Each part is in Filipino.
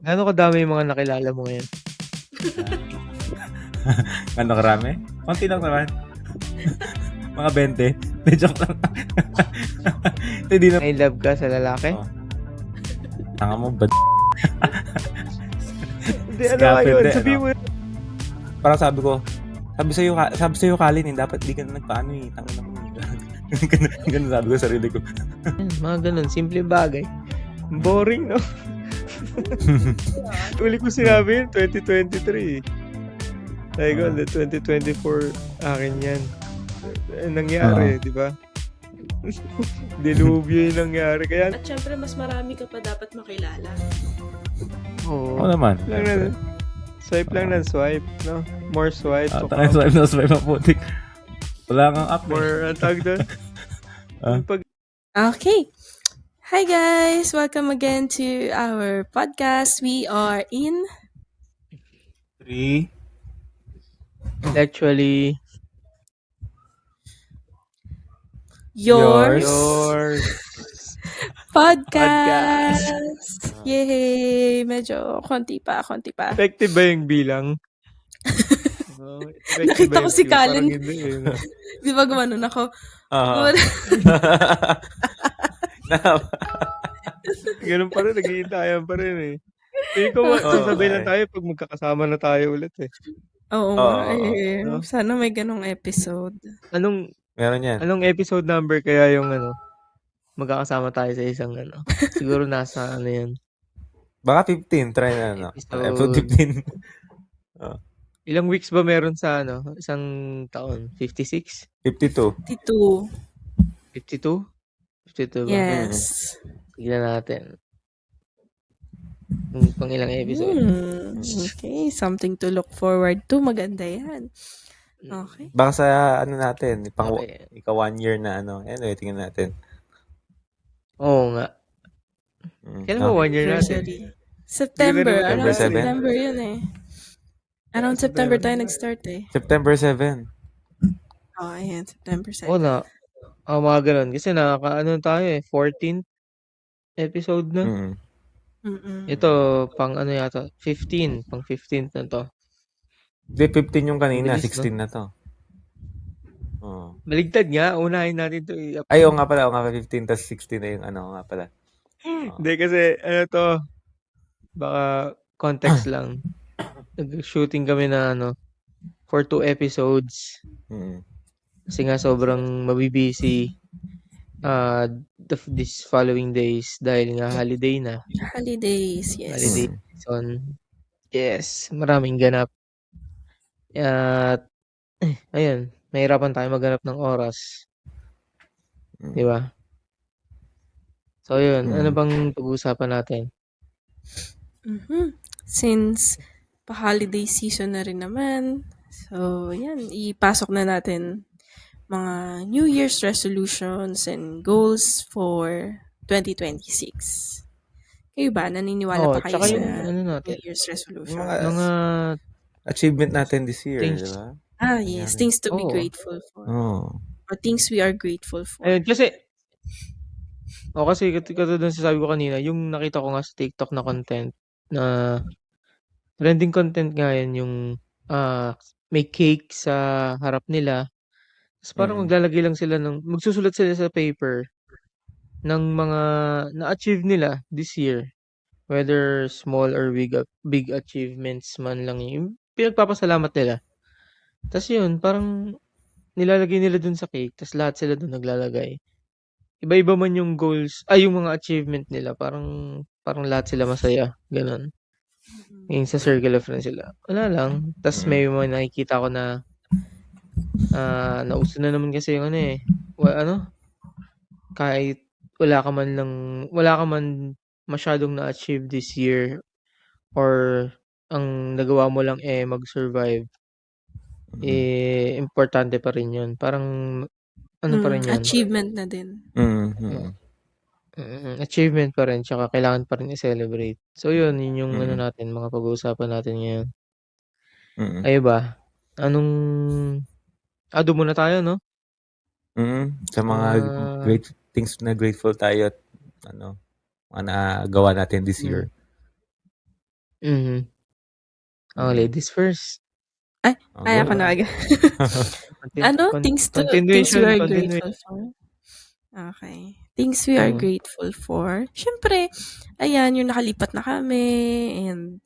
Gaano kadami yung mga nakilala mo ngayon? Ano karami? Konti lang naman. Mga 20. Hindi, joke lang. Hindi na. In love ka sa lalaki? Oh. Tanga mo, bad. Hindi, ano nga yun? Sabi mo. Parang sabi sa'yo, Kalin, dapat di ka na nagpaano eh. Tanga na mo. Ganun sabi ko sa sarili ko. Mga ganun, simple bagay. Boring, no? Uli ko sinabi yun, 2023. Sabi ko, 2024, akin yan. Nangyari, di ba? Dilubyo yung nangyari. Kaya, At syempre, mas marami ka pa dapat makilala. oo. Oo naman. Swipe lang ng swipe, no? More swipe. Swipe na putik. Wala kang up. More, tag doon. Okay. Hi guys! Welcome again to our podcast. We are in 3. Actually, Yours your podcast. Yay! Medyo konti pa. effective ba yung bilang? Nakita ko si Kalin. Parang hindi, no? Di ba gumanon ako? Ganun pa rin, nag-iintayan pa rin eh. Hindi ko sasabay lang tayo pag magkakasama na tayo ulit eh. Oo nga eh. Sana may ganong episode. Meron yan. Anong episode number kaya yung magkakasama tayo sa isang siguro nasa yan. Baka 15, try na episode 15. Ilang weeks ba meron sa isang taon? 56? 52. 52? 52 ba? Yes. Tignan natin. Pang ilang episode. Okay, something to look forward to. Maganda yan. Okay. Baka sa natin, ika 1 year na anyway, tingnan natin. Oo nga. Kailan ba 1 year natin? September. September 7? September yun eh. Around September tayo nag-start eh. September 7. Ayan. September 7. Oo na. Mga ganun. Kasi tayo eh. 14th episode na. Ito, pang yata? 15. Pang 15th na to. Hindi, 15 yung kanina. Bilis, 16 na to. Maligtad nga. Unahin natin to. Ay, oo nga pala. 15 tas 16 na yung nga pala. Hindi kasi, baka context lang. Nag-shooting kami na for 2 episodes. Kasi nga sobrang mabibisi this following days dahil nga holiday na. Holidays, yes. Holiday season. Yes, maraming ganap. At ayun, mahirapan tayo maghanap ng oras. Di ba? So yun, ano bang pag-uusapan natin? Since pa-holiday season na rin naman, so yan, ipasok na natin mga New Year's resolutions and goals for 2026. Kayo ba? Naniniwala pa kayo sa New Year's resolution? Mga achievement natin this year, di ba? Yes. Things to be grateful for. Or things we are grateful for. Ayun, kasi katulad sabi ko kanina, yung nakita ko nga sa TikTok na content na trending content nga yan, yung may cake sa harap nila. Tapos parang maglalagay lang sila magsusulat sila sa paper ng mga na-achieve nila this year. Whether small or big achievements man lang yung pinagpapasalamat nila. Tapos yun, parang nilalagay nila dun sa cake. Tapos lahat sila dun naglalagay. Iba-iba man yung goals, yung mga achievement nila. Parang lahat sila masaya. Ganon. Yung sa circle of friends sila. Wala lang. Tapos may mga nakikita ko na nauso na naman kasi yung kahit wala ka man masyadong na-achieve this year or ang nagawa mo lang mag-survive, importante pa rin yun. Parang pa rin yun. Achievement na din. Achievement pa rin, tsaka kailangan pa rin i-celebrate. So yun yung natin, mga pag-uusapan natin ngayon. Ayo ba? Doon muna tayo, no? Sa mga great things na grateful tayo at mga nagawa natin this year. Mhm. Mm. Ladies first. Ay, Oh, kaya ko go. na agad. Ano? Things we Continuation, are continuation. grateful for? Okay. Things we are Mm. grateful for. Siyempre, ayan, yung nakalipat na kami and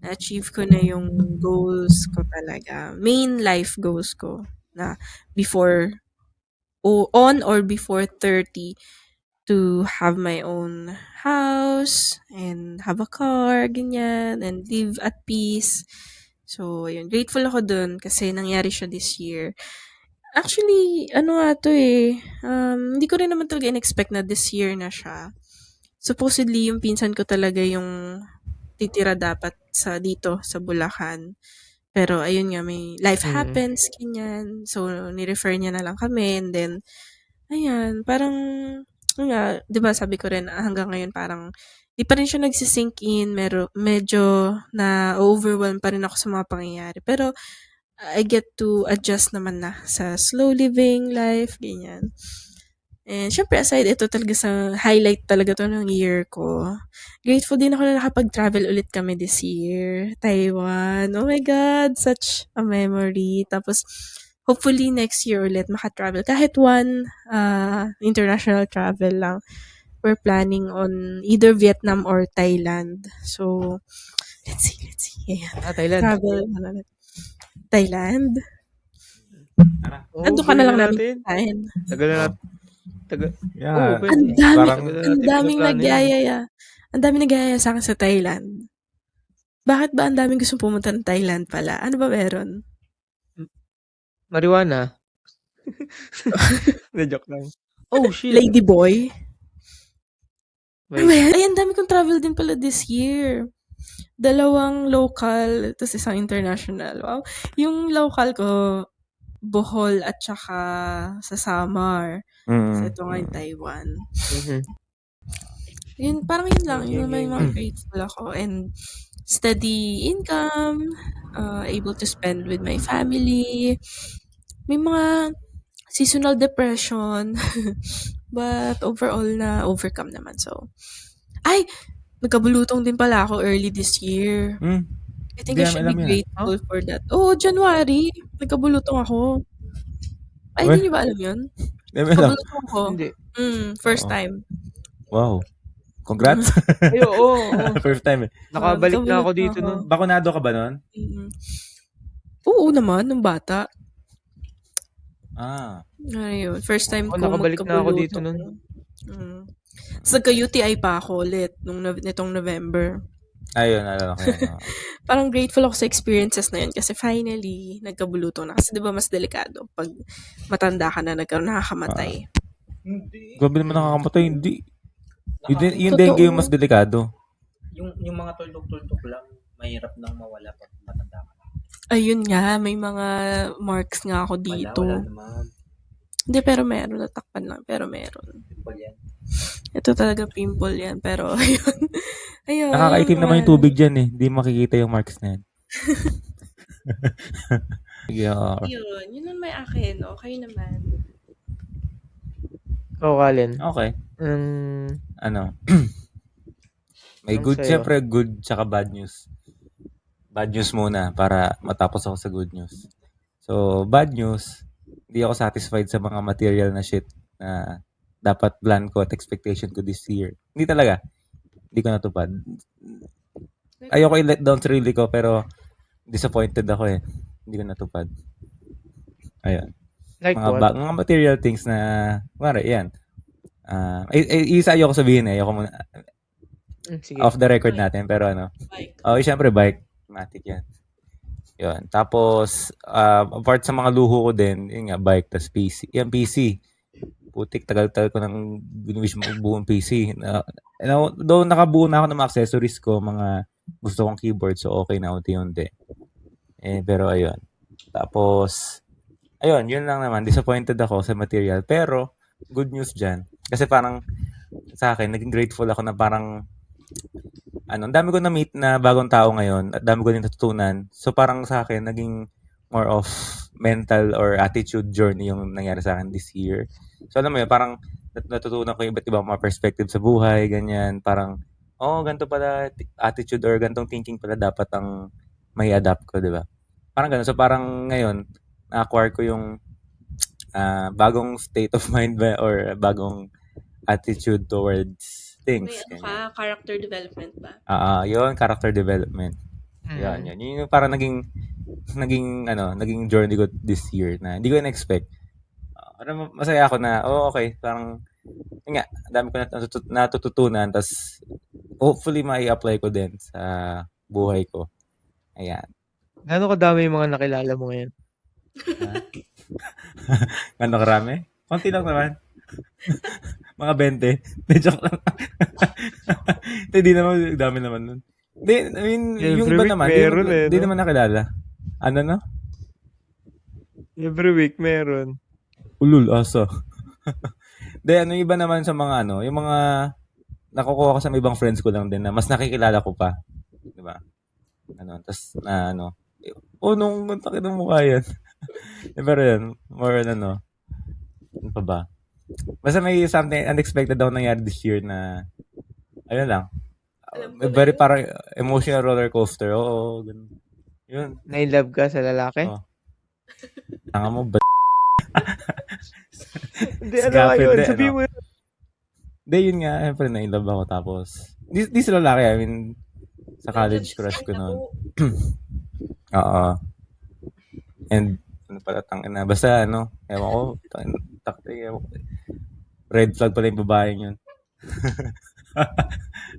na-achieve ko na yung goals ko talaga. Main life goals ko na before on or before 30 to have my own house and have a car, ganyan, and live at peace. So, ayun, grateful ako dun kasi nangyari siya this year. Actually, ano nga 'to, hindi ko rin naman talaga in-expect na this year na siya. Supposedly, yung pinsan ko talaga yung titira dapat dito sa Bulacan. Pero ayun nga, may life Mm. happens, ganyan. So, ni-refer niya na lang kami and then, ayan, parang, yun nga, 'di ba sabi ko rin hanggang ngayon parang 'di pa rin siya nagsi-sink in, medyo na-o-overwhelm pa rin ako sa mga pangyayari. Pero I get to adjust naman na sa slow living life, ganyan. And syempre aside ito talaga sa highlight talaga 'to ng year ko. Grateful din ako na nakapag-travel ulit kami this year, Taiwan. Oh my God, such a memory. Tapos hopefully next year ulit maka-travel kahit one international travel lang. We're planning on either Vietnam or Thailand. So, let's see. Ayan. Thailand. Travel ulit. Thailand? Oo, Nandun ka na gawin lang na namin natin. kakain. Tagal na Oh. nat taga Yeah. pwede. Ang dami, Parang Tagal na ang natin daming pinaplano yan. nagyayaya. Ang daming nagyayaya sa'kin sa Thailand. Bakit ba ang daming gustong pumunta ng Thailand pala? Ano ba meron? Marijuana. Na-joke lang. Oh, shit. Ladyboy? Ano ba Wait. yan? Ay, ang dami kong travel din pala this year. 2 local, tapos isang international. Wow. Yung local ko, Bohol at saka sa Samar. So, ito nga yung Taiwan. Mhm. Yun, parang yun lang. Yun naman yung mga Mm. grateful ako. And steady income, able to spend with my family. May mga seasonal depression. But overall na overcome naman. So, ay! Nagkabulutong din pala ako early this year. I think Hindi I namin should alam be yun. grateful for that. Oo, January. Nagkabulutong ako. Ay, Uy, di niyo ba alam yun? hindi namin alam. Nagkabulutong ako. Hindi. First Oo. time. Wow. Congrats. Ay, oo. First time eh. Nakabalik na ako Nagkabulutong dito ako. nun. Bakunado ka ba nun? Oo naman, nung bata. Ah. Ayun, first time Oo, ko nakabalik na ako dito magkabulutong. nun. So, nagka-UTI pa ako ulit nitong November. Ayun, alala ko yan. Parang grateful ako sa experiences na yun kasi finally, nagkabulutong na. Kasi di ba mas delikado pag matanda ka na nakakamatay. Grabe naman nakakamatay. Hindi. Yung Totoo. dengue yung mas delikado. Yung mga tuldok-tuldok lang, mahirap nang mawala pag matanda ka. Ayun nga, may mga marks nga ako dito. Wala naman. Hindi, pero meron. Natakpan lang, pero meron. Simple yan. Ito talaga pimple yan, pero ayun. Ayun. Nakakaitim naman yung tubig dyan eh. Hindi makikita yung marks na yan. Yeah. Yun naman may akin. Okay naman. Kalin. Okay. Ano? May Ang good, sayo. syempre good tsaka bad news. Bad news muna para matapos ako sa good news. So, bad news, hindi ako satisfied sa mga material na shit na dapat plan ko at expectation ko this year. Hindi talaga. Hindi ko natupad. Ayoko i-let down sarili ko pero disappointed ako eh. Hindi ko natupad. Ayun. Like what? Mga material things na, kumari, yan. Isa ayoko sabihin eh. Ayoko muna. Sige. Off the record natin. Pero ano. Bike. Syempre bike. Matic yan. Yun. Tapos, apart sa mga luho ko din, yun nga, bike, tas PC. Yan, PC. Putik, tagal-tagal ko nang wish mo buong PC. Though nakabuo na ako ng mga accessories ko, mga gusto kong keyboard, so okay na unti-unti. Pero ayun. Tapos, ayun, yun lang naman. Disappointed ako sa material. Pero, good news dyan. Kasi parang, sa akin, naging grateful ako na parang, ang dami ko na-meet na bagong tao ngayon at dami ko din natutunan. So, parang sa akin, naging more of mental or attitude journey yung nangyari sa akin this year. So, alam mo yun, parang natutunan ko yung iba't ibang mga perspective sa buhay, ganyan. Parang, ganito pala attitude or ganitong thinking pala dapat ang may adapt ko, di ba? Parang ganun. So parang ngayon, na-acquire ko yung bagong state of mind ba or bagong attitude towards May things. ano ka, Ganyan. character development ba? Yun, character development. Yan, Mm. yan. Yun yung parang naging journey ko this year na hindi ko in-expect. Masaya ako na, okay, parang, yun nga, ang dami ko natututunan, tas hopefully mai-apply ko din sa buhay ko. Ayan. Gaano kadami yung mga nakilala mo ngayon? Ha? Gano'ng karami? Konti lang naman. Mga 20. Hindi, joke lang. Hindi naman, dami naman nun. Hindi, I mean, yung Every iba week naman, meron di no? naman nakilala. Ano no? Every week meron. Ulul, asa. Hindi, yung iba naman sa mga yung mga nakukuha ko sa ibang friends ko lang din na mas nakikilala ko pa. Di ba? Tas na nung takin ng mukha yan. Pero yan, more ano pa ba? Basta may something unexpected daw nangyari this year na, ayun lang. Alam ko na Very yun. parang emotional roller coaster. Oo, ganun. Yun. Na-inlove ka sa lalaki? Oh. Tanga mo ba? Hindi, ano nga yun? Sabihin mo yun. Hindi, yun nga. Siyempre, na-inlove ako. Tapos, di sa lalaki. I mean, sa college crush ko noon. Oo. And, pala, tangina. Basta, ewan ko. Ewan ko. Red flag pala yung babaeng yun.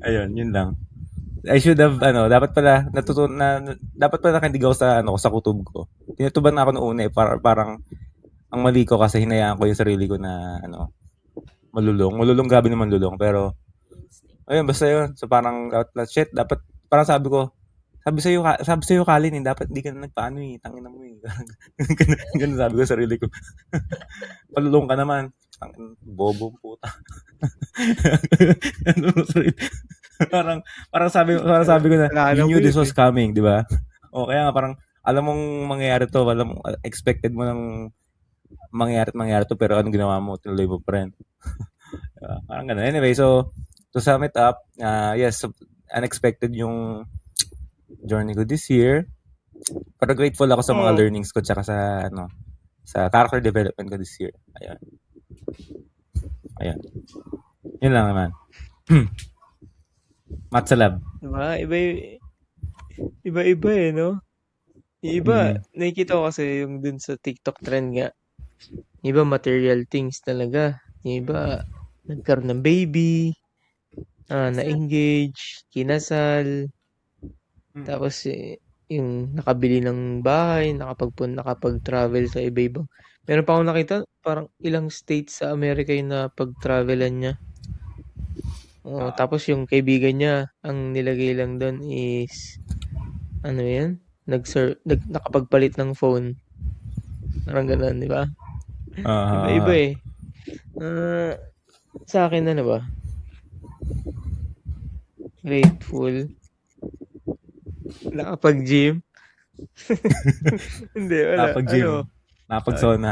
Ayun, yun lang. I should have, dapat pala, dapat pala nakindig ako sa kutob ko. Tinutuban na ako noong una parang, ang mali ko kasi hinayaan ko yung sarili ko na, malulong. Malulong, gabi naman lulong. Pero, ayun, basta yun. So, parang, shit, dapat, parang sabi sa'yo, Kalin, dapat hindi ka na nagpaano tangina mo ganun sabi ko sa sarili ko. Palulong ka naman. Bobo puta. parang sabi ko na, you knew this was coming, di ba? O kaya nga parang, alam mong mangyayari to, expected mo nang mangyayari to, pero anong ginawa mo, tinuloy mo pa rin. Parang ganun. Anyway, so, to sum it up, yes, unexpected yung journey ko this year. Pero grateful ako sa mga learnings ko tsaka sa character development ko this year. Ayan. Yun lang naman. Matsalab. Diba? Iba-iba no? Yung iba, nakikita ko kasi yung dun sa TikTok trend nga. Yung iba, material things talaga. Yung iba, nagkaroon ng baby, na-engage, kinasal, tapos yung nakabili ng bahay, nakapag-travel sa iba-ibang. Meron pa akong nakita, parang ilang states sa Amerika yung napag-travelan niya. Tapos yung kaibigan niya, ang nilagay lang doon is, ano yan? Nakapagpalit ng phone. Parang ganun, di ba? Iba-iba sa akin, ano ba? Grateful. Nakapag-gym. Hindi, wala. Nakapag-gym. Nakapag-sauna.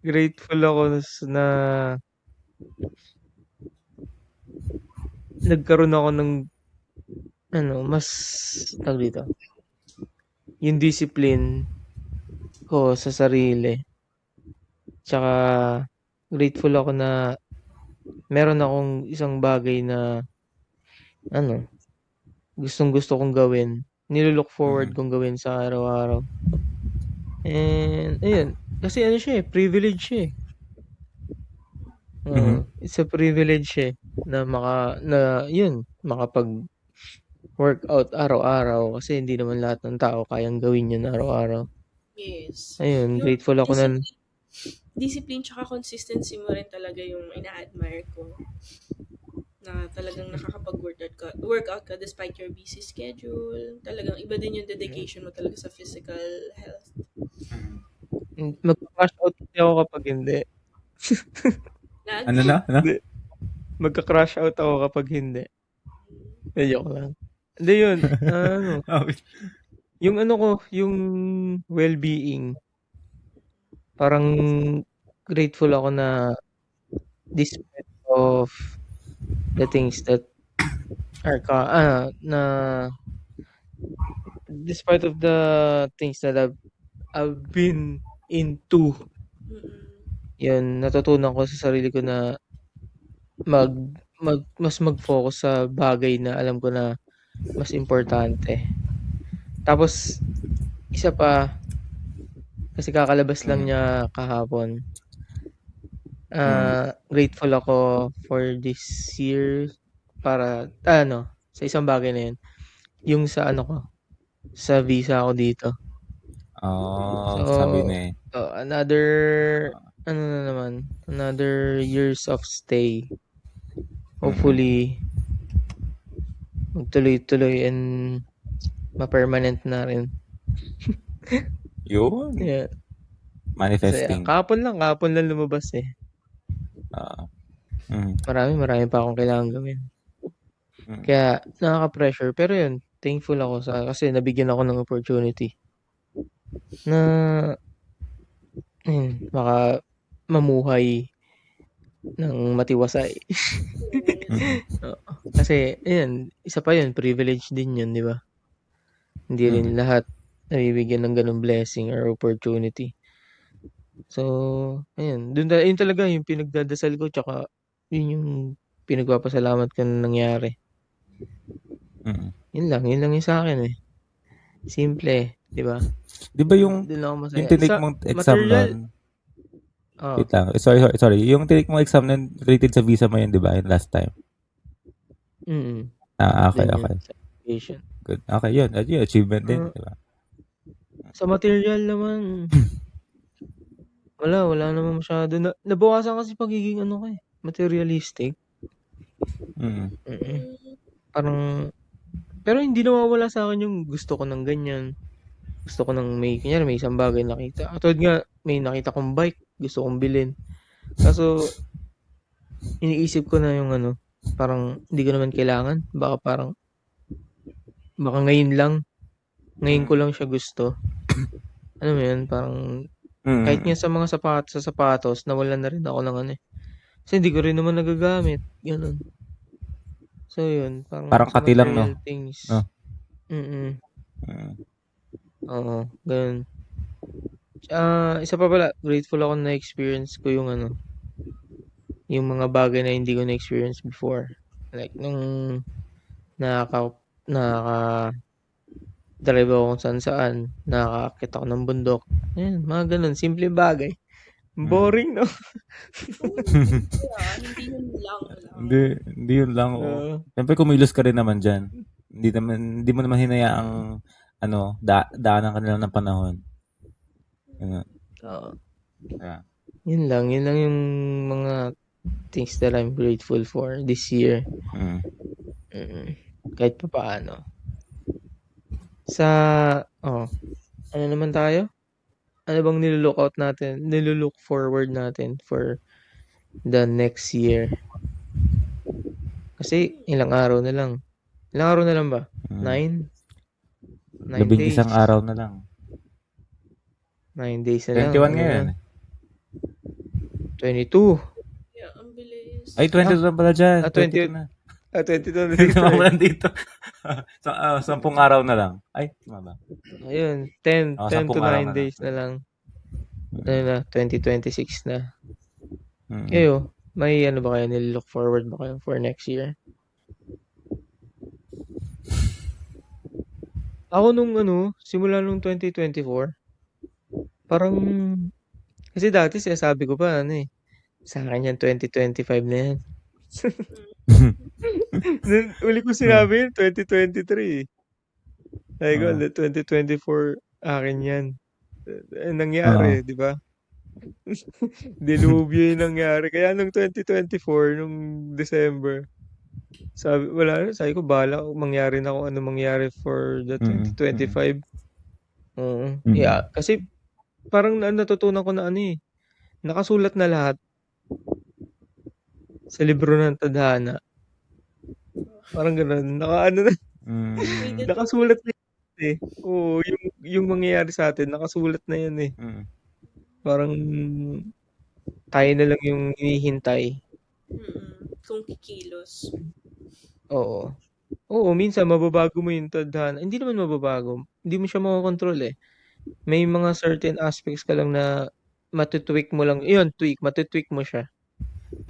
Grateful ako na nagkaroon ako ng mas tawag dito. Yung discipline ko sa sarili. Tsaka grateful ako na meron akong isang bagay na gustong-gusto kong gawin. Nilook forward kong gawin sa araw-araw. And ayun, kasi siya privilege siya it's a privilege na makapag workout araw-araw kasi hindi naman lahat ng tao kayang gawin yun araw-araw. Yes. Ayun, grateful ako na discipline tsaka consistency mo rin talaga yung ina-admire ko. Na talagang nakakapag-workout ka despite your busy schedule. Talagang iba din yung dedication mo talaga sa physical health. Magka-crash out kasi ako kapag hindi. Ano? Magka-crash out ako kapag hindi. Joke lang. Hindi yun. Yung yung well-being. Parang grateful ako na despite of the things that are na despite of the things that I've been into, yun, natutunan ko sa sarili ko na mag mas mag-focus sa bagay na alam ko na mas importante. Tapos isa pa, kasi kakalabas lang niya kahapon. Grateful ako for this year para sa isang bagay na yun. Yung sa sa visa ko dito. Oh, So, sabi na eh. another another years of stay. Hopefully, magtuloy-tuloy and ma-permanent na rin. Yun. Yeah. Manifesting. Kahapon lang lumabas eh. Marami pa akong kailangan gawin. Kaya nakaka-pressure. Pero yun, thankful ako kasi nabigyan ako ng opportunity na maka mamuhay ng matiwasay. Kasi ayan, isa pa yun, privilege din yun, di ba? Hindi rin lahat nabibigyan ng ganung blessing or opportunity. So, ayun, yun talaga yung pinagdadasal ko, tsaka yun yung pinagpapasalamat ko na nangyari. Yun lang yung sa akin eh. Simple, di ba? Di ba yung Doon ako masaya. yung tinake mong exam material, nun? Wait lang. Sorry. Yung tinake mong exam nun, related sa visa mo yun, di ba? Yung last time. Okay. Good. Okay, yun. Yung achievement din, di ba? Sa material naman, wala naman masyado. Nabawasan kasi pagiging materialistic. Parang, pero hindi nawawala sa akin yung gusto ko ng ganyan. Gusto ko ng may isang bagay nakita. Katulad nga, may nakita kong bike, gusto kong bilhin. Kaso, iniisip ko na yung parang hindi ko naman kailangan. Baka ngayon ko lang siya gusto. Ano mo yun, parang, kahit nga sa mga sapatos, nawalan na rin ako ng Kasi hindi ko rin naman nagagamit. Ganun. So, yun. Parang kati lang, no? Things. No? Oo, ganun. Isa pa pala, grateful ako na experience ko yung yung mga bagay na hindi ko na-experience before. Like, nung drive ako kung saan, nakakakit ako ng bundok. Ayan, mga ganun, simple bagay. Boring, no? Hindi yun lang. Siyempre, kumilos ka rin naman dyan. Hindi mo naman hinayaang daanan ka nila ng panahon. Yun lang yung mga things that I'm grateful for this year. Kahit pa paano. Ano naman tayo? Ano bang nilulook forward natin for the next year? Kasi ilang araw na lang. Ilang araw na lang ba? 9 days. 11 araw na lang. 9 days na lang. 21 ngayon. 22. Yeah, ang bilis. Ay, 22 na pala dyan. 22 na. 22 na dito. Dito. 10 araw na lang. Ay, tama ba? Ayun, 10 to 9 days na lang. 2026 na. Kayo, may ba kayo nilook forward ba kayo for next year? Ako simula nung 2024, parang, kasi dati sinasabi ko pa, sa akin yan, 2025 na yan. Uli ko sinabi yun, 2023. Sabi ko, 2024, akin yan. Nangyari, di ba? Dilubyo yung nangyari. Kaya nung 2024, nung December, sabi ko, bahala mangyari na kung ano mangyari for the 2025. Yeah, kasi parang natutunan ko na nakasulat na lahat sa libro ng tadhana. Parang gano'n. Nakasulat na yun Oo, yung mangyayari sa atin, nakasulat na yan eh. Parang tayo na lang yung hinihintay. kung kikilos. Oo. Oo, minsan mababago mo yung tadhana. Hindi naman mababago. Hindi mo siya makokontrol eh. May mga certain aspects ka lang na matutweak mo lang. Yun, matutweak mo siya.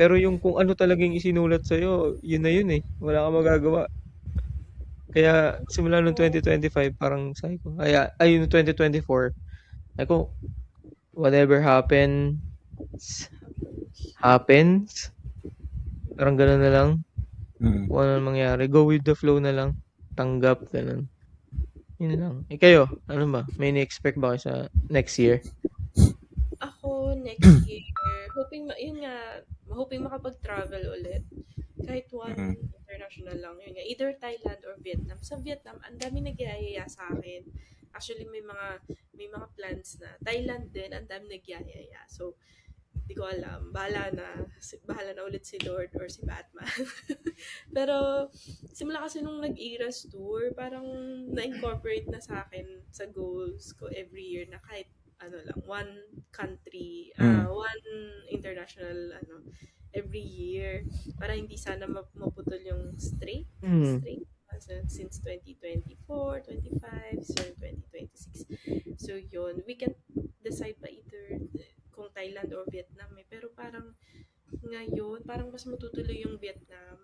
Pero yung kung ano talagang isinulat sa'yo, yun na yun eh. Wala kang magagawa. Kaya simula nung 2025, parang sabi ko, ay yung 2024, sabi ko, whatever happens. Parang gano'n na lang. Mm. Kung ano mangyari, go with the flow na lang. Tanggap, gano'n. Yun lang. Kayo, ano ba? May ni-expect ba kayo sa next year? Ako, next year, hoping makapag-travel ulit. Kahit one international lang. Yun nga, either Thailand or Vietnam. Sa Vietnam, ang dami nagyayaya sa akin. Actually, may mga plans na. Thailand din, ang dami nagyayaya. So, hindi ko alam. Bahala na ulit si Lord or si Batman. Pero, simula kasi nung nag-Eras tour, parang na-incorporate na sa akin sa goals ko every year na kahit one country, one international, every year. Para hindi sana maputol yung streak. Since 2024, 25, so 2026. So, yun. We can decide pa either kung Thailand or Vietnam eh. Pero parang ngayon, parang mas matutuloy yung Vietnam.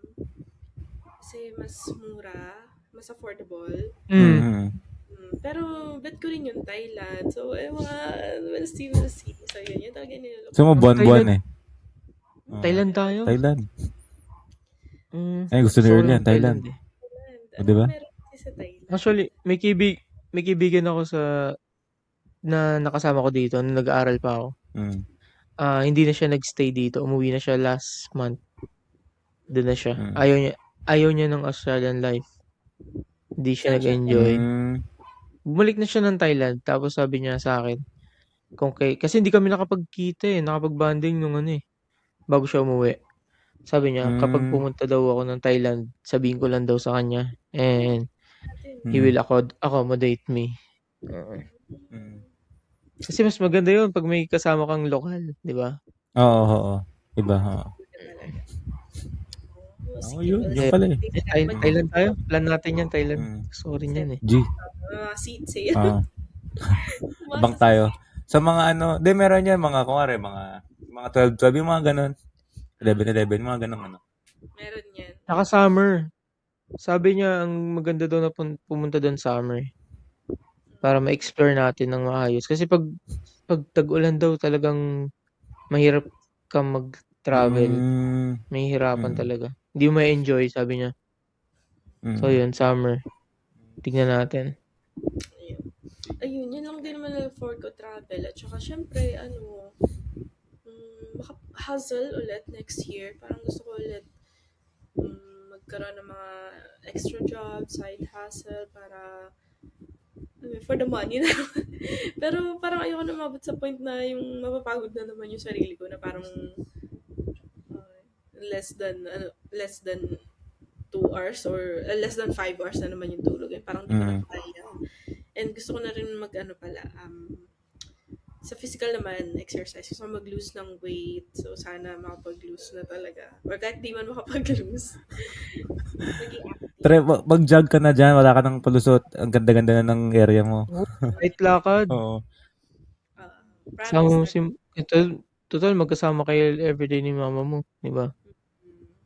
Kasi mas mura, mas affordable. Pero bet ko rin yung Thailand. So, we'll see. So, yun talaga nilolok. So, buwan-buwan eh. Thailand tayo? Thailand. Ay, gusto ni Earl yan, Thailand. eh. Di ba? Meron kasi sa Thailand. Actually, may kaibigan ako na nakasama ko dito nung nag-aaral pa ako. Hindi na siya nagstay dito. Umuwi na siya last month. Doon na siya. Ayaw niya ng Australian life. Hindi siya Saan siya? nag-enjoy. Bumalik na siya ng Thailand. Tapos sabi niya sa akin, kasi hindi kami nakapagkita eh. Nakapag-bonding nung bago siya umuwi. Sabi niya, kapag pumunta daw ako ng Thailand, sabihin ko lang daw sa kanya. And he will accommodate me. Kasi mas maganda yun pag may kasama kang lokal, di ba? Oo. Iba, oo. Yun pala eh. Thailand tayo. Plan natin yan, Thailand. Sorry niyan eh. G. Seats eh. Abang tayo. Sa mga meron yan, mga 12, yung mga ganun. 11, mga ganun Meron yan. Saka summer. Sabi niya, ang maganda daw na pumunta doon summer. Para ma-explore natin ng maayos. Kasi pag tag-ulan daw talagang mahirap kang mag-travel. May hirapan talaga. Hindi mo ma-enjoy, sabi niya. So yun, summer. Tignan natin. Ayun, yun lang din naman na-afford ko travel. At saka syempre, hustle ulit next year. Parang gusto ko ulit magkaroon ng mga extra job, side hustle, para for the money na. Pero parang ayoko na mabot sa point na yung mapapagod na naman yung sarili ko na parang less than 2 hours or less than 5 hours na naman yung tulog. Parang di ko na kaya. And gusto ko na rin sa physical naman, exercise. Gusto ko mag-lose ng weight. So, sana makapag-lose na talaga. Or kahit di man makapag-lose. Mag-jog ka na dyan. Wala ka ng palusot. Ang ganda-ganda na ng area mo. Kahit lakad. Oo. Total, magkasama kayo everyday ni mama mo. Di ba?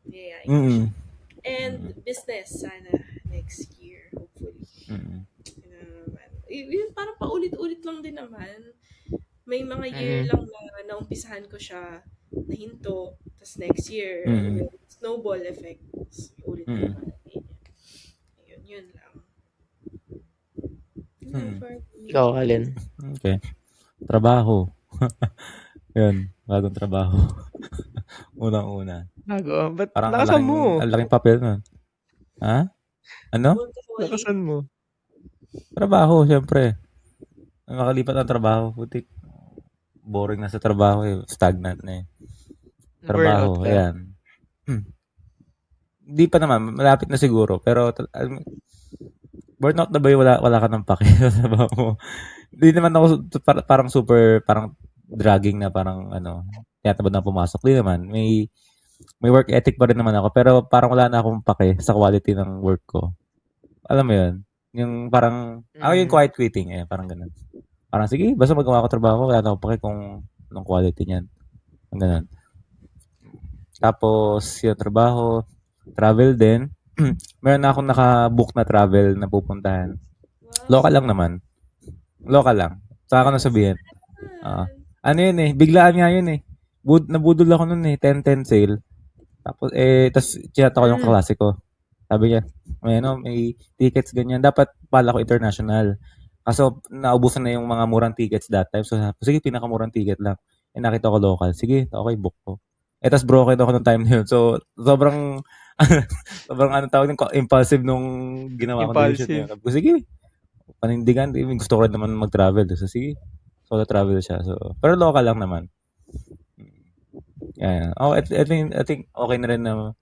Yeah. And business, sana, next year. Hopefully. Yun, parang paulit-ulit lang din naman. May mga year lang na naumpisahan ko siya na hinto. Tapos next year, snowball effect. Ulit naman. Yun lang. Ikaw, Alin. Okay. Trabaho. Yun, bagong trabaho. Unang-una. Bago? Ba't Parang nakasan mo? Ang laking papel nun. Ha? Ano? Nakasan mo? Trabaho, syempre. Makalipat ang trabaho. Putik. Boring na sa trabaho eh. Stagnant na eh. Trabaho, ayan. Hindi pa naman. Malapit na siguro. Pero, burnout na ba yung wala ka ng pake sa trabaho mo? Hindi naman ako parang super, parang dragging na parang tinatabad na pumasok. Hindi naman. may work ethic pa rin naman ako, pero parang wala na akong pake sa quality ng work ko. Alam mo yun? Yung parang, yung quiet quitting, parang ganun. Parang, sige, basta magawa ko trabaho, wala na akong pake kung anong quality niyan. Ganun. Tapos, yung trabaho, travel din. Meron na akong naka-book na travel na pupuntahan. Local lang naman. Local lang. Saka ko nasabihin. Ano yun biglaan nga yun nabudol ako nun 10-10 sale. Tapos, tas chinat ako yung kaklase ko. Sabi niya, may tickets ganyan. Dapat pala ko international. Kaso, naubusan na yung mga murang tickets that time. So, sige, pinakamurang ticket lang. Nakita ko local. Sige, okay, book ko. Tas broken ako nung time na yun. So, sobrang, sobrang tawag ng impulsive nung ginawa ko decision. Sabi ko, sige, panindigan. Gusto ko rin naman mag-travel. So, sige, solo travel siya. So, pero local lang naman. Yeah. Oh, I think okay na rin na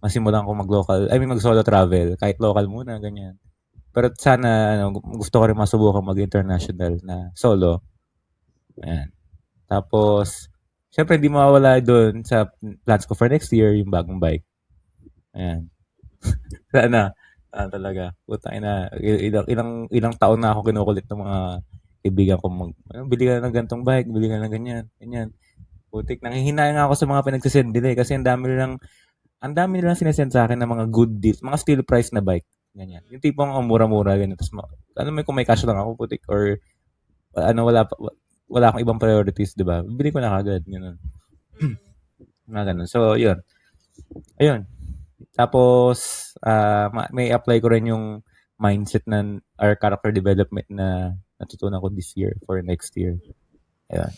masimulan ko mag-solo travel. Kahit local muna, ganyan. Pero sana, gusto ko rin masubukan mag-international na solo. Ayan. Tapos, syempre, hindi mawawala doon sa plans ko for next year, yung bagong bike. Ayan. Sana, talaga. Putang ina, ilang taon na ako kinukulit ng mga kaibigan ko bili ka ng gantong bike, bili ka ng ganyan. Putik, nanghihinayang ako sa mga pinagsisend nila kasi ang dami nilang sinesend sa akin ng mga good deals, mga steel price na bike. Ganyan. Yung tipong mura-mura, ganyan. Tapos, kung may cash lang ako, putik, or wala akong ibang priorities, di ba? Bibili ko na kagad, gano'n. Mga ganun. So, yun. Ayun. Tapos, may apply ko rin yung mindset or character development na natutunan ko this year for next year. Ayun.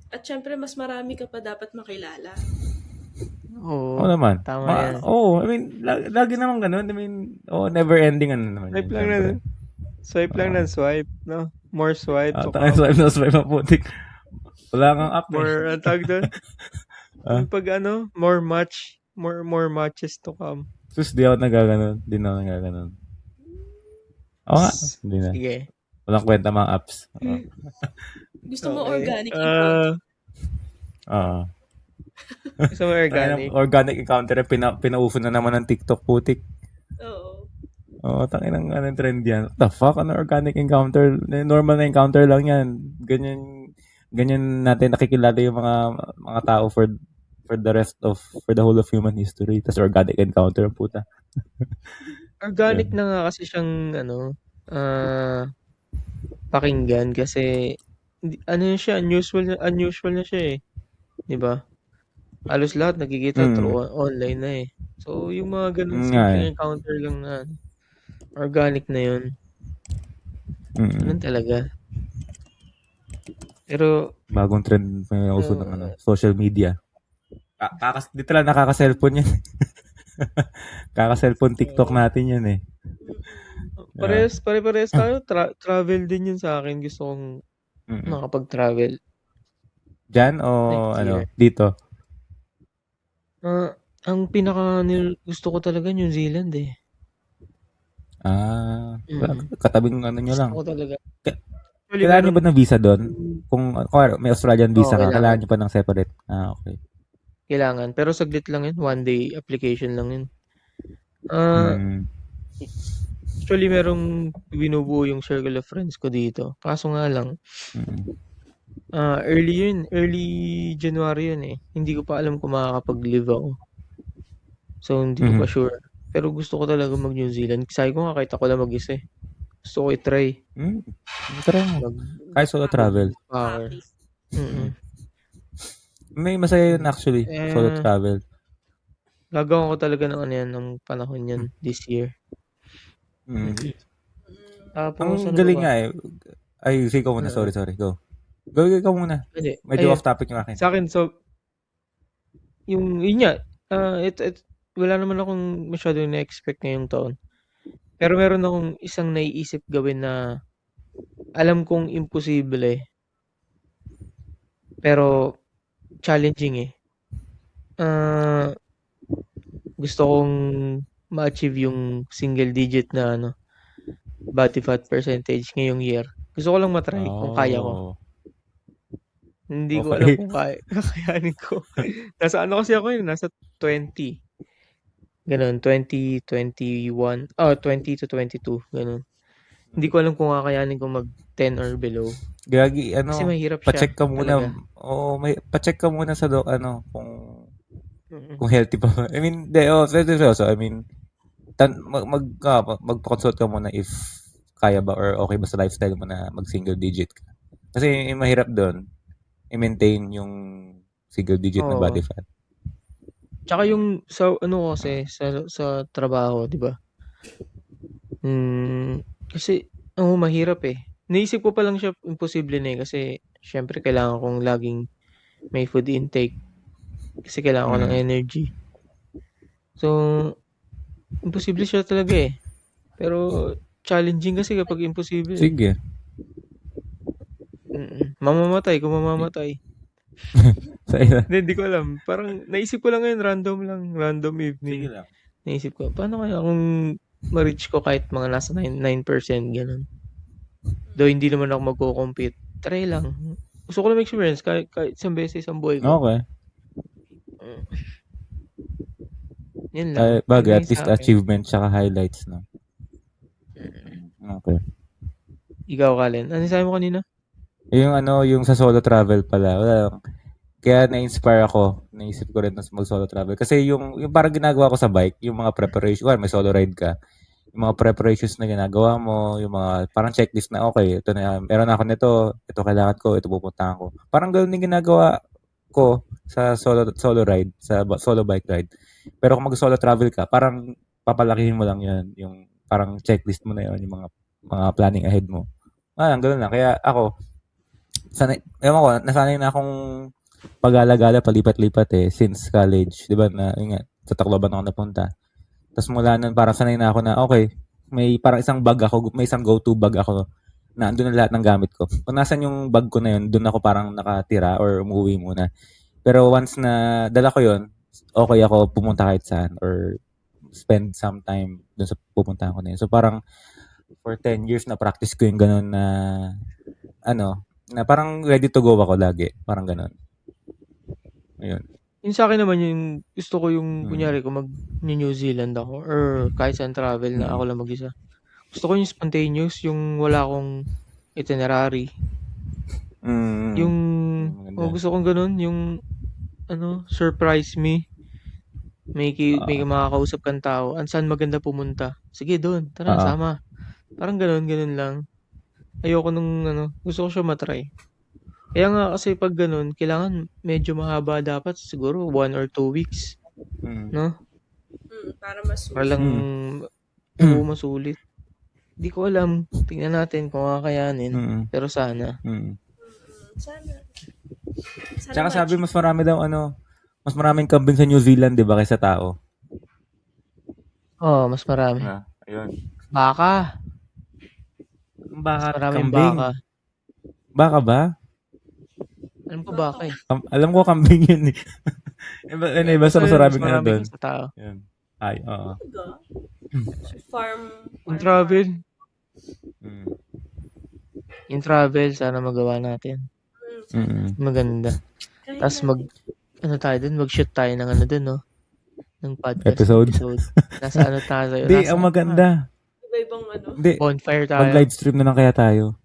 At syempre, mas marami ka pa dapat makilala. Oo. Oo naman. Tama yan. I mean, lagi naman ganun. I mean, never ending naman. Swipe lang na. Swipe lang ng swipe, no? More swipe to come. Swipe maputik. Wala kang up More, ang tawag doon? Pag more matches to come. Sus, di ako nagaganon. Oo nga. Hindi na. Sige. Walang kwenta mga apps. Gusto mo organic encounter? Gusto mo organic? Organic encounter. Pinauso na naman ng TikTok, putik. Oo. Tangin ng trend yan. What the fuck? Organic encounter? Normal na encounter lang yan. Ganyan natin nakikilala yung mga tao for the whole of human history. Tas organic encounter, puta. Organic na nga kasi siyang pakinggan kasi siya, unusual na siya 'di ba? Halos lahat nakikita through online na So yung mga ganun simple encounter lang na organic na 'yun. Ganun talaga. Pero bagong trend may uso ng social media. Dito lang nakaka-cellphone yan. Kaka-cellphone TikTok natin yan Parehas tayo. Travel din yun sa akin. Gusto kong makapag-travel. Diyan o dito? Ang gusto ko talaga New Zealand Katabing nyo lang. Gusto ko talaga. Kailangan nyo ba ng visa doon? Kung may Australian visa ka, kailangan nyo pa ng separate? Okay. Kailangan. Pero saglit lang yun. One day application lang yun. Actually, merong binubuo yung circle of friends ko dito. Kaso nga lang, early January yun Hindi ko pa alam kung makakapag-live ako. So, hindi ko pa sure. Pero gusto ko talaga mag-New Zealand. Sabi ko nga, kahit ako lang mag-isa Gusto ko i-try. Try mo. Kahit solo travel. May masaya yun actually. Solo travel. Gagawin ko talaga ng panahon yan this year. Tapos, ang galing nga Ay, sige ko muna. Sorry. Go. Go muna. Medyo off topic yung akin. Sa akin, so, yun nga, wala naman akong masyadong na-expect ngayong taon. Pero meron akong isang naiisip gawin na alam kong imposible pero challenging gusto kong ma-achieve yung single digit na body fat percentage ngayong year. Gusto ko lang matry kung kaya ko. Hindi ko alam Okay. kung kakayanin ko. Nasa ano kasi ako yun, nasa 20. Ganun, 20, 21, 20 to 22, ganun. Hindi ko alam kung kakayanin ko mag 10 or below. Gagi, Kasi ano, mahirap siya pa-check ka muna. talaga. Pa-check ka muna sa kung Mm. healthy pa. I mean, seryoso. I mean, magpa-consult ka muna if kaya ba or okay ba sa lifestyle mo na mag-single digit ka. Kasi yung mahirap doon, i-maintain yung single digit na body Oo. fat. Tsaka yung sa ano kasi sa trabaho, 'di ba? Kasi mahirap eh. Naisip ko pa lang siya imposible na eh kasi syempre kailangan kong laging may food intake kasi kailangan ko ng Mm. energy. So, imposible siya talaga eh. Pero challenging kasi kapag imposible eh. Sige. Mamamatay kung mamamatay. Sa ina. Hindi ko alam. Parang naisip ko lang ngayon, random Sige evening. lang. Naisip ko, paano kaya kung ma-reach ko kahit mga nasa 9% ganun. Though hindi naman ako magko-compete. Try lang. Gusto ko lang experience kahit isang beses isang buhay ko. Okay. Mm. Yun lang. Yun Bagay, lang at yung least sa akin. achievement tsaka highlights, no? Okay. Ikaw, Kalen. Ano sabi mo kanina? Yung sa solo travel pala. Wala lang. Kaya na-inspire ako. Naisip ko rin na mag-solo travel. Kasi yung parang ginagawa ko sa bike, yung mga preparation, may solo ride ka. Yung mga preparations na ginagawa mo, yung mga parang checklist na okay, ito na, meron ako nito, ito kailangan ko, ito pupuntahan ko. Parang ganoon din ginagawa ko sa solo ride, sa solo bike ride. Pero kung mag-solo travel ka, parang papalakihin mo lang 'yan, yung parang checklist mo na 'yon, yung mga planning ahead mo. Ganoon lang. Kaya ako, ewan ko, nasanay na akong pag-alagala, palipat-lipat since college. Di ba na, yun nga, sa Tacloban ako napunta. Tapos mula nun, parang sanay na ako na, okay, may parang isang bag ako, may isang go-to bag ako na andun na lahat ng gamit ko. Kung nasan yung bag ko na yun, doon ako parang nakatira or umuwi muna. Pero once na dala ko yun, okay ako pumunta kahit saan or spend some time doon sa pupuntahan ko na yun. So parang for 10 years na practice ko yung ganun na na parang ready to go ako lagi. Parang ganun. Ayun. Yung sa akin naman yung gusto ko yung kunyari kung mag-New Zealand ako or kahit saan travel na ako lang mag-isa. Gusto ko yung spontaneous, yung wala akong itinerary. Yung gusto kong ganun, yung surprise me. May makakausap kang tao. Saan maganda pumunta? Sige doon, tara sama. Parang ganun lang. Ayoko nung gusto ko siya matry. Kaya nga kasi pag ganun, kailangan medyo mahaba dapat. Siguro 1 or 2 weeks. No? Para masulit. Para lang masulit. Di ko alam. Tingnan natin kung kakayanin. Pero sana. Sana. Tsaka sabi mas marami daw mas maraming kambing sa New Zealand, di ba, kaysa tao? Oo, mas marami. Ayun. Baka. Baka, Mas maraming kambing. baka. Baka ba? Alam ko baka eh. Alam ko kambing yun eh. Basta mas maraming doon. Sa tao. Yun. Ay, oo. Farm. Yung travel. Yung travel, sana magawa natin. Maganda. Tapos tayo dun, mag-shoot tayo ng dun, no? Ng podcast episode. Nasa tayo? Hindi, ang maganda. Iba-ibang Hindi. Bonfire tayo. Mag-live stream na lang kaya tayo.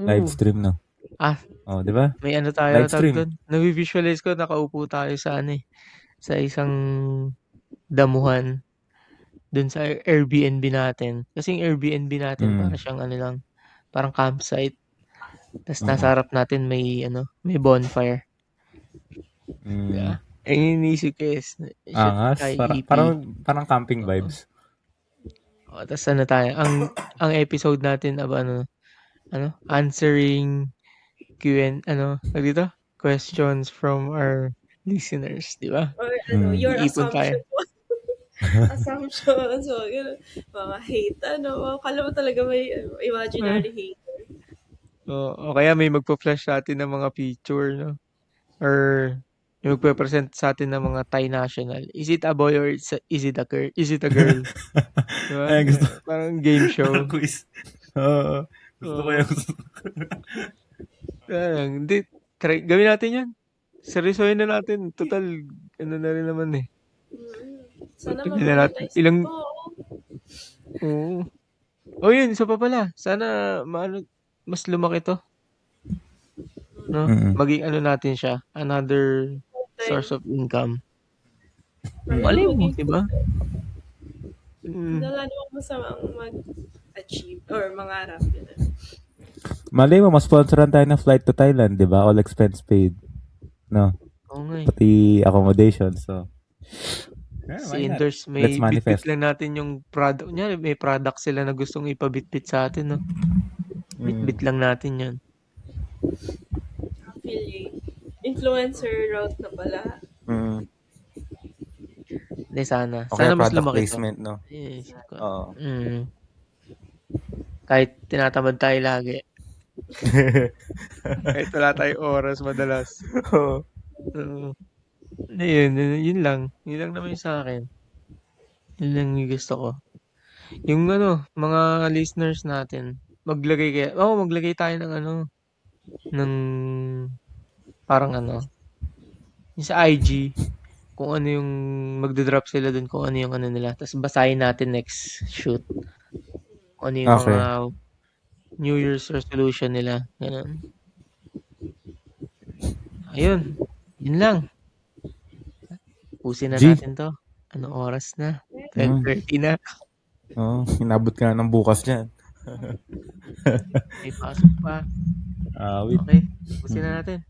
Live stream, no? Oh, di ba? May tayo live stream. Navi-visualize ko, nakaupo tayo sa sa isang damuhan dun sa Airbnb natin. Kasi yung Airbnb natin, para siyang lang, parang campsite. Tapos nasa harap natin may bonfire. Yeah. Yung iniisip ko is, parang camping vibes. Tapos tayo, ang episode natin answering questions from our listeners, di ba? Or your assumption. Assumption. So, mga hate, kala mo talaga may imaginary hater. O kaya may magpa-flash sa atin ng mga picture, no? Or yung magpe-present sa atin ng mga Thai national. Is it a boy or is it a girl? Is it a girl? Diba? Parang game show. Quiz. Gusto ko yung... Hindi. Gawin natin yan. Seryosohin na natin. Total, ano na rin naman eh. Sana Tagal na natin. ma-monetize Ilang, ito. oo. Oh, yun, isa pa pala. Sana, mas lumaki to. No? Mm. Maging ano natin siya. Another source of income. Malay mo, Maging diba? wala namang masamang mag-achieve or mangarap. Malay mo, masponsoran tayo ng flight to Thailand, di ba? All expense paid. No? Oo nga eh. Pati accommodation, so. Yeah, Si why not? Enders, may Let's manifest. bitbit lang natin yung product. Kunyari, may product sila na gustong ipabitbit sa atin, no? Bitbit lang natin yan. Affiliate. Influencer route na pala. Mm. Hindi, sana. Okay, Sana mas product lumaki to. placement, no? Yes. Oo. Kahit tinatamad tayo lagi. Kahit wala tayong oras madalas. Oo. Yun lang. Yun lang naman yung sa akin. Yun lang yung gusto ko. Yung mga listeners natin, maglagay tayo ng ng parang yung sa IG, kung ano yung magdodrop sila dun, kung ano yung nila. Tapos basahin natin next shoot. Kung ano yung Okay. mga New Year's resolution nila. Ganun. Ayun. Yun lang. Pusin na G. natin to. Anong oras na? 12:30 na. Oo, inabot ka na ng bukas niyan. May pasok pa. Wait. Okay. Pusin na natin.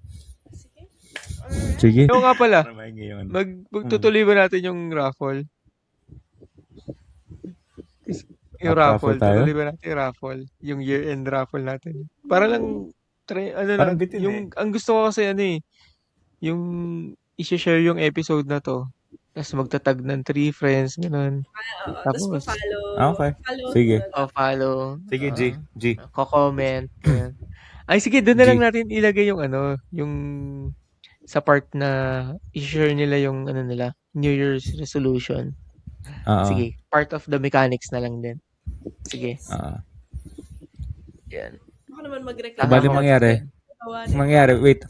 Sige. Yung nga pala, Para maingay yun. magtutuloy ba natin yung raffle? Yung Raffle raffle. tayo? Tutuloy ba natin yung raffle? Yung year-end raffle natin. Para lang, Parang lang, bitin yung, ang gusto ko kasi yung i-share yung episode na to. Tapos magtatag ng 3 friends, gano'n. Tapos Tapos, pa-follow. Okay. Follow Sige. follow. Sige, G. Ko-comment. Ganyan. Ay, sige, doon na G. lang natin ilagay yung yung sa part na i-share nila yung nila, New Year's resolution. Sige, part of the mechanics na lang din. Sige. Yan. Ako naman magreklamo. Bali mangyari, wait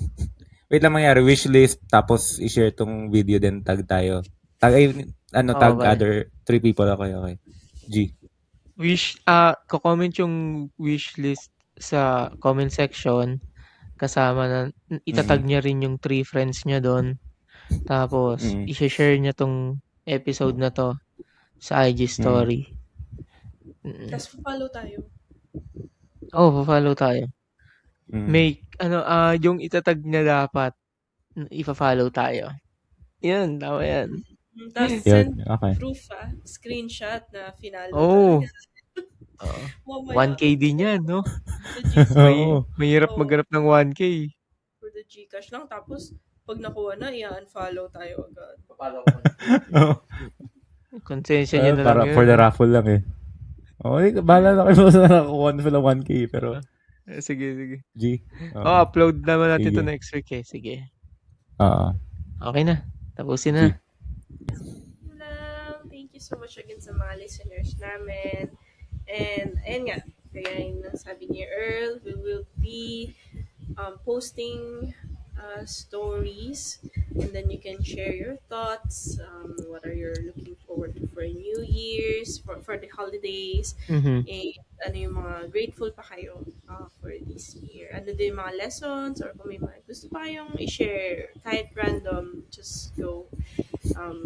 lang mangyari, wishlist, tapos i-share tong video din, tag tayo. Tag Okay. other 3 people, okay. G. Ko-comment yung wish list sa comment section, kasama na, itatag niya rin yung 3 friends niya doon. Tapos, i-share niya tong episode na to sa IG story. Tapos follow tayo. Follow tayo. May, yung itatag niya dapat, ipa-follow tayo. Yan, tama yan. Tapos Yun, send okay. proof, screenshot na finalo. Oo. Mamaya, 1K din yan, no? sa GC, Mahirap maghanap ng 1K. for the Gcash lang. Tapos, pag nakuha na, i-unfollow tayo agad. Konsensya niyo na lang Para yun. for the raffle lang eh. Okay, bahala na kayo sa nakakuha na sila 1K, pero Sige. G. Upload naman natin Sige. to next week eh. Sige. Oo. Okay na. Tapusin na. Thank you so much again sa mga listeners namin. And, ayun nga, kaya yung sabi ni Earl, we will be posting stories, and then you can share your thoughts, what are you looking forward to for New Year's, for the holidays, and ano yung mga grateful pa kayo for this year. Ano din yung mga lessons, or kung may mga gusto pa kayong i-share, kahit random, just go.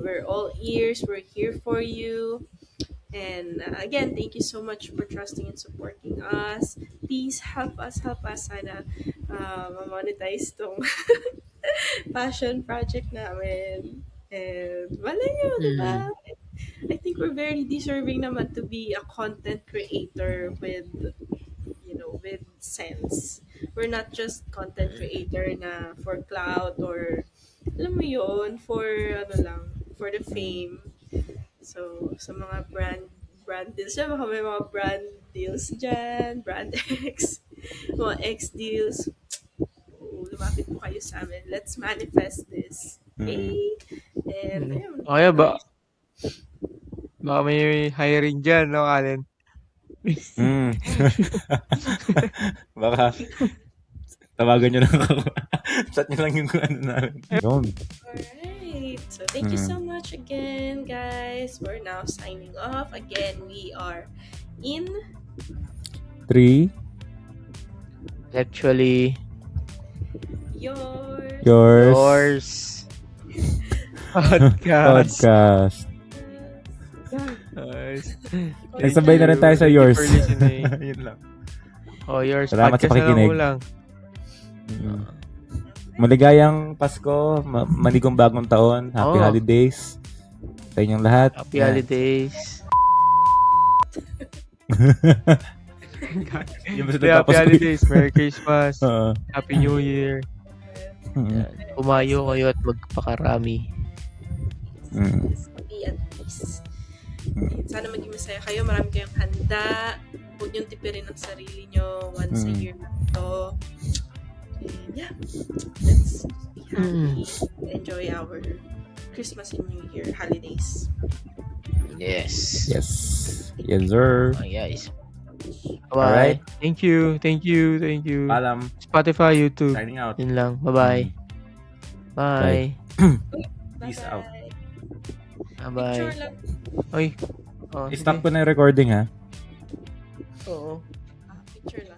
We're all ears, we're here for you. And again, thank you so much for trusting and supporting us. Please help us sana ma-monetize tong passion project namin. And malay nyo, diba? I think we're very deserving naman to be a content creator with sense. We're not just content creator na for clout or alam mo yun, for the fame. So, sa mga brand deals, siya baka may mga brand deals dyan, brand X, mga X deals. Lumapit po kayo sa amin. Let's manifest this. Okay? And, ayun. Okay, baka may hiring dyan, no, Allen? Baka tawagan nyo lang ako. Chat nyo lang yung ano namin. Yun. Alright. So, thank you so much again, guys. We're now signing off. Again, we are in 3. Actually, yours. yours. Podcast. Podcast. Nice. Nagsabay na rin tayo sa Thank you yours. for listening. Yun lang. Oh, yours. Salamat sa Podcast na lang pakikinig. ulang. Maligayang Pasko, manigong bagong taon, happy Oo. holidays sa inyong lahat. Happy Yan. holidays. Yung basta Happy nagpapasko. holidays. Merry Christmas. Oo. Happy New Year. Yan. Pumayo kayo at magpakarami. Be at peace. And sana maging masaya kayo. Marami kayong handa. Huwag niyong tipirin ang sarili niyo once a year lang to. And yeah, let's be happy. Enjoy our Christmas and New Year holidays. Yes. Yes. Yes, sir. Oh, guys. Bye. Alright. Thank you. Thank you. Thank you. Paalam. Spotify, YouTube. Signing out. Yun lang. Bye-bye. Bye. Peace out. Bye-bye. Picture lang. Oy. Oh, I-stop ko na yung recording, ha? Oo. Picture lang.